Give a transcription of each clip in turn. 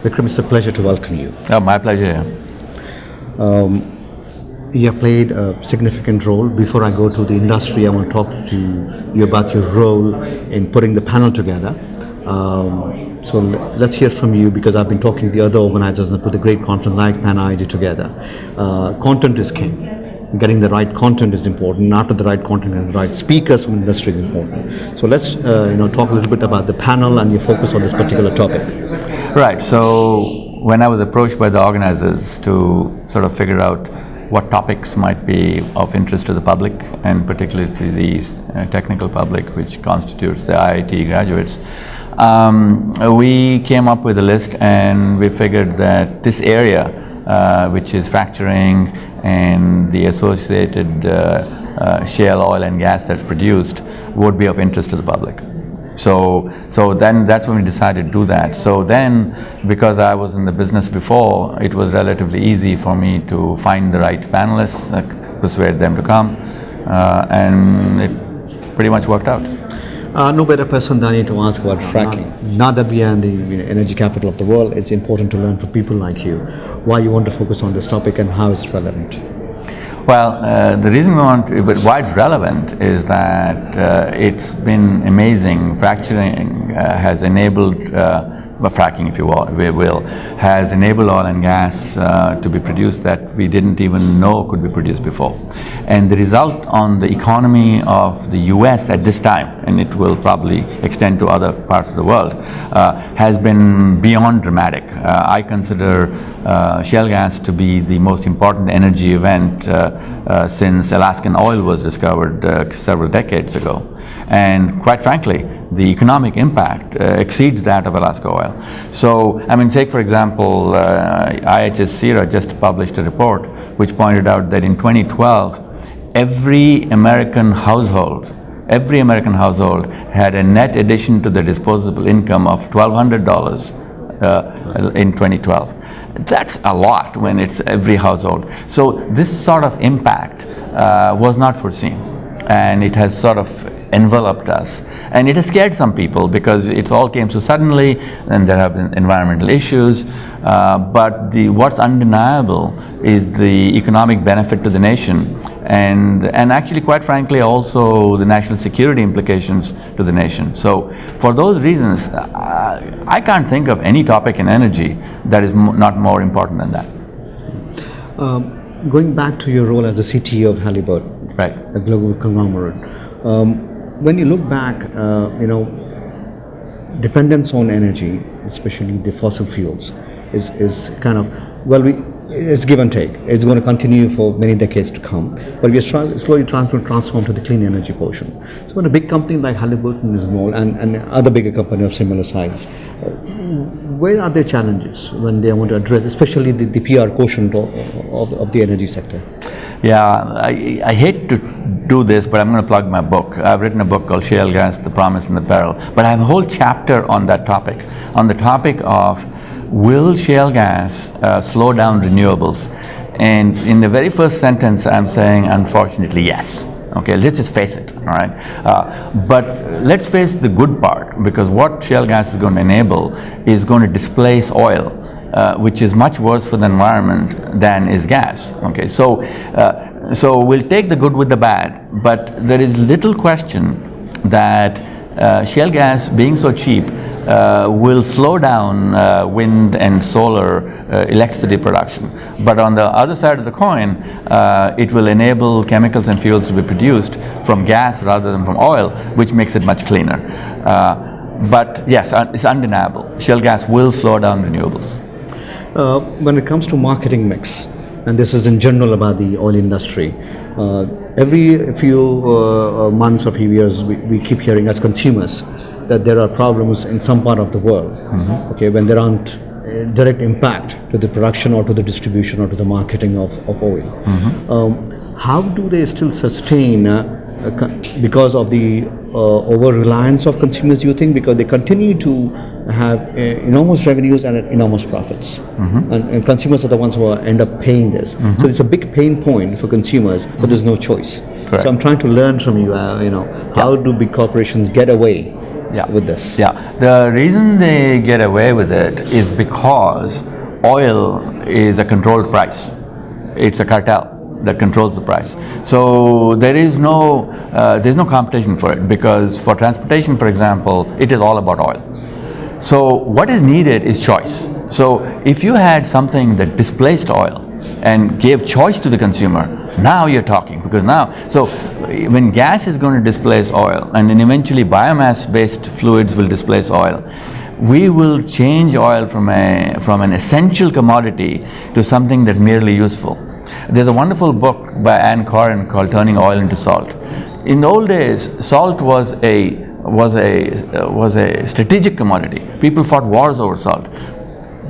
Vikram, it's a pleasure to welcome you. Oh, my pleasure. You have played a significant role. Before I go to the industry, I want to talk to you about your role in putting the panel together. So let's hear from you, because I've been talking to the other organizers and put a great conference like Pan IIT together. Content is king. Getting the right content is important. After the right content and the right speakers from industry is important. So let's talk a little bit about the panel and your focus on this particular topic. Right. So when I was approached by the organizers to sort of figure out what topics might be of interest to the public, and particularly to the technical public, which constitutes the IIT graduates, we came up with a list, and we figured that this area, which is fracturing and the associated shale oil and gas that's produced, would be of interest to the public. So then that's when we decided to do that. So then, because I was in the business before, it was relatively easy for me to find the right panelists, persuade them to come, and it pretty much worked out. No better person than you to ask about fracking. Now that we are in the energy capital of the world, it's important to learn from people like you why you want to focus on this topic and how it's relevant. Well, the reason why it's relevant is that it's been amazing. Fracturing has enabled, fracking if you will, has enabled oil and gas to be produced that we didn't even know could be produced before. And the result on the economy of the US at this time, and it will probably extend to other parts of the world, has been beyond dramatic. I consider shale gas to be the most important energy event since Alaskan oil was discovered several decades ago. And quite frankly, the economic impact exceeds that of Alaska oil. So, I mean, take for example, IHS CERA just published a report which pointed out that in 2012, every American household had a net addition to their disposable income of $1,200 in 2012. That's a lot when it's every household. So this sort of impact was not foreseen, and it has sort of enveloped us, and it has scared some people because it all came so suddenly, and there have been environmental issues, but what's undeniable is the economic benefit to the nation, and actually, quite frankly, also the national security implications to the nation. So for those reasons, I can't think of any topic in energy that is not more important than that. Going back to your role as the CTO of Halliburton, right, a global conglomerate, when you look back, dependence on energy, especially the fossil fuels, is kind of, it's give and take. It's going to continue for many decades to come, but we are slowly trying to transform to the clean energy portion. So when a big company like Halliburton is involved, and other bigger companies of similar size, where are their challenges when they want to address, especially the PR quotient of the energy sector? Yeah, I hate to do this, but I'm going to plug my book. I've written a book called Shale Gas, The Promise and the Peril, but I have a whole chapter on that topic, on the topic of will shale gas slow down renewables? And in the very first sentence, I'm saying, unfortunately, yes. Okay, let's just face it, all right? But let's face the good part, because what shale gas is going to enable is going to displace oil, which is much worse for the environment than is gas. Okay, so we'll take the good with the bad, but there is little question that shale gas, being so cheap, will slow down wind and solar electricity production. But on the other side of the coin, it will enable chemicals and fuels to be produced from gas rather than from oil, which makes it much cleaner. But yes, it's undeniable. Shale gas will slow down renewables. When it comes to marketing mix, and this is in general about the oil industry, every few months or few years we keep hearing as consumers that there are problems in some part of the world, okay, when there aren't direct impact to the production or to the distribution or to the marketing of oil. How do they still sustain because of the over-reliance of consumers, you think, because they continue to have enormous revenues and enormous profits, and consumers are the ones who end up paying this. So it's a big pain point for consumers, but there's no choice. Correct. So I'm trying to learn from you, how do big corporations get away with this? Yeah, the reason they get away with it is because oil is a controlled price. It's a cartel that controls the price. So there's no competition for it, because for transportation, for example, it is all about oil. So what is needed is choice. So if you had something that displaced oil and gave choice to the consumer, now you're talking, because so when gas is going to displace oil, and then eventually biomass-based fluids will displace oil, we will change oil from an essential commodity to something that's merely useful. There's a wonderful book by Anne Coren called Turning Oil into Salt. In the old days, salt was a strategic commodity. People fought wars over salt.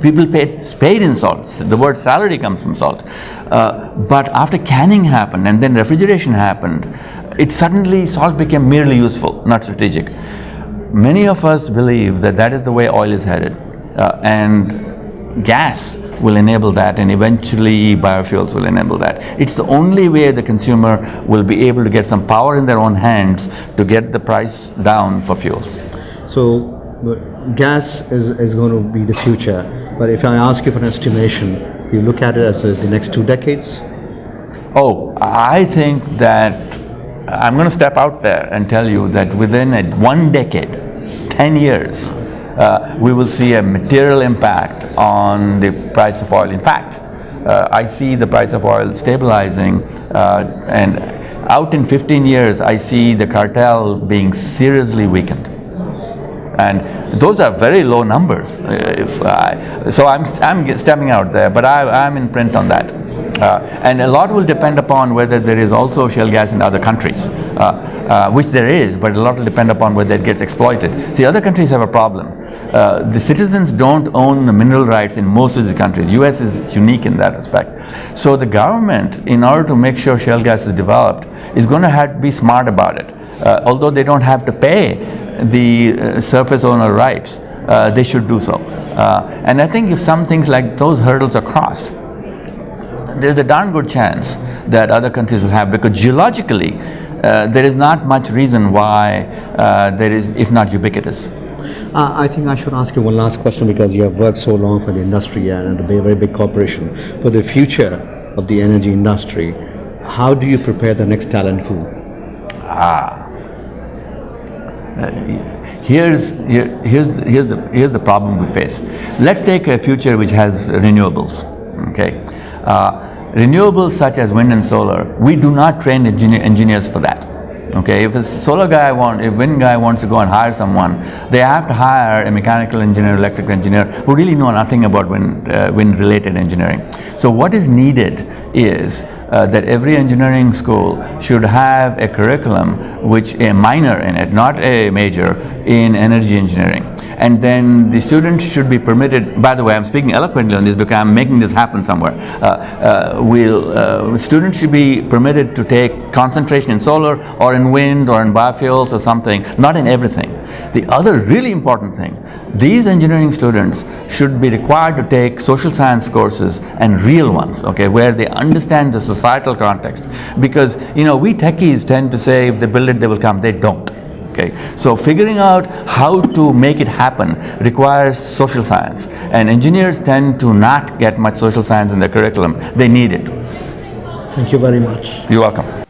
People paid in salt. The word salary comes from salt. But after canning happened and then refrigeration happened, salt became merely useful, not strategic. Many of us believe that is the way oil is headed, and gas will enable that, and eventually biofuels will enable that. It's the only way the consumer will be able to get some power in their own hands to get the price down for fuels. So gas is going to be the future, but if I ask you for an estimation, you look at it as the next 2 decades? Oh, I think that I'm going to step out there and tell you that within 1 decade, 10 years, we will see a material impact on the price of oil. In fact, I see the price of oil stabilizing, and out in 15 years, I see the cartel being seriously weakened. And those are very low numbers. So I'm stepping out there, but I'm in print on that. And a lot will depend upon whether there is also shale gas in other countries, which there is, but a lot will depend upon whether it gets exploited. See, other countries have a problem. The citizens don't own the mineral rights in most of the countries. US is unique in that respect. So the government, in order to make sure shale gas is developed, is going to have to be smart about it. Although they don't have to pay the surface owner rights, they should do so. And I think if some things like those hurdles are crossed, there's a darn good chance that other countries will have, because geologically there is not much reason why it's not ubiquitous. I think I should ask you one last question, because you have worked so long for the industry and a very big corporation. For the future of the energy industry, how do you prepare the next talent pool? Here's the problem we face. Let's take a future which has renewables. Okay, renewables such as wind and solar, we do not train engineers for that. Okay, if a wind guy wants to go and hire someone, they have to hire a mechanical engineer, electrical engineer who really know nothing about wind-related engineering. So what is needed is that every engineering school should have a curriculum, a minor in it, not a major, in energy engineering. And then the students should be permitted, by the way, I'm speaking eloquently on this because I'm making this happen somewhere. Students should be permitted to take concentration in solar or in wind or in biofuels or something, not in everything. The other really important thing, these engineering students should be required to take social science courses, and real ones, okay, where they understand the societal context. Because, we techies tend to say if they build it, they will come. They don't. Okay, so figuring out how to make it happen requires social science, and engineers tend to not get much social science in their curriculum. They need it. Thank you very much. You're welcome.